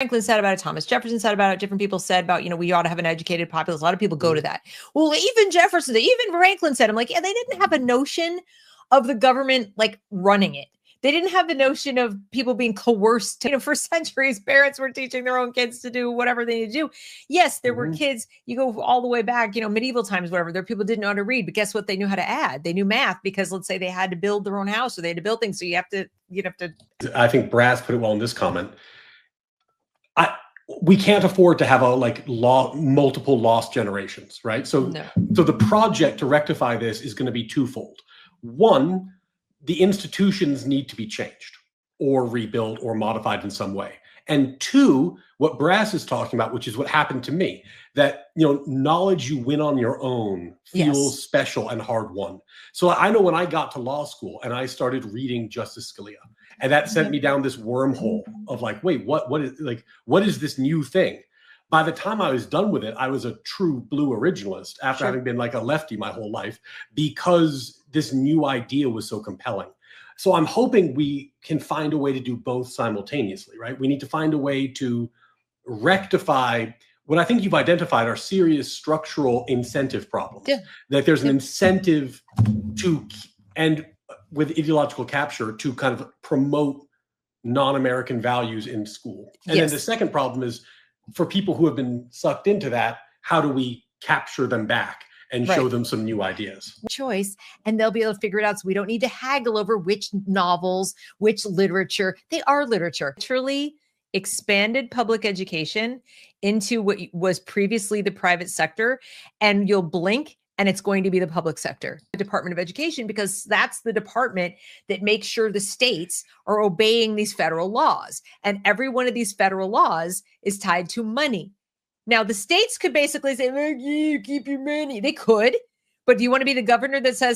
Franklin said about it, Thomas Jefferson said about it, different people said about, we ought to have an educated populace. A lot of people go to that. Well, even Jefferson, even Franklin said, I'm like, yeah, they didn't have a notion of the government like running it. They didn't have the notion of people being coerced. For centuries, parents were teaching their own kids to do whatever they need to do. Yes, there were kids, you go all the way back, medieval times, whatever. There were people who didn't know how to read, but guess what? They knew how to add. They knew math because let's say they had to build their own house or they had to build things. So you'd have to. I think Brass put it well in this comment. We can't afford to have multiple lost generations, right? So the project to rectify this is going to be twofold. One, the institutions need to be changed or rebuilt or modified in some way. And two, what Brass is talking about, which is what happened to me, that knowledge you win on your own feels special and hard won. So I know when I got to law school and I started reading Justice Scalia, and that sent me down this wormhole of like, wait, what is this new thing? By the time I was done with it, I was a true blue originalist after having been like a lefty my whole life because this new idea was so compelling. So I'm hoping we can find a way to do both simultaneously, right? We need to find a way to rectify what I think you've identified are serious structural incentive problems. That there's an incentive to, and with ideological capture, to kind of promote non-American values in school. And then the second problem is for people who have been sucked into that, how do we capture them back and show them some new ideas? Choice, and they'll be able to figure it out. So we don't need to haggle over which novels, which literature. They are literature. Literally expanded public education into what was previously the private sector, and you'll blink and it's going to be the public sector, the Department of Education, because that's the department that makes sure the states are obeying these federal laws. And every one of these federal laws is tied to money. Now, the states could basically say, you keep your money. They could, but do you want to be the governor that says,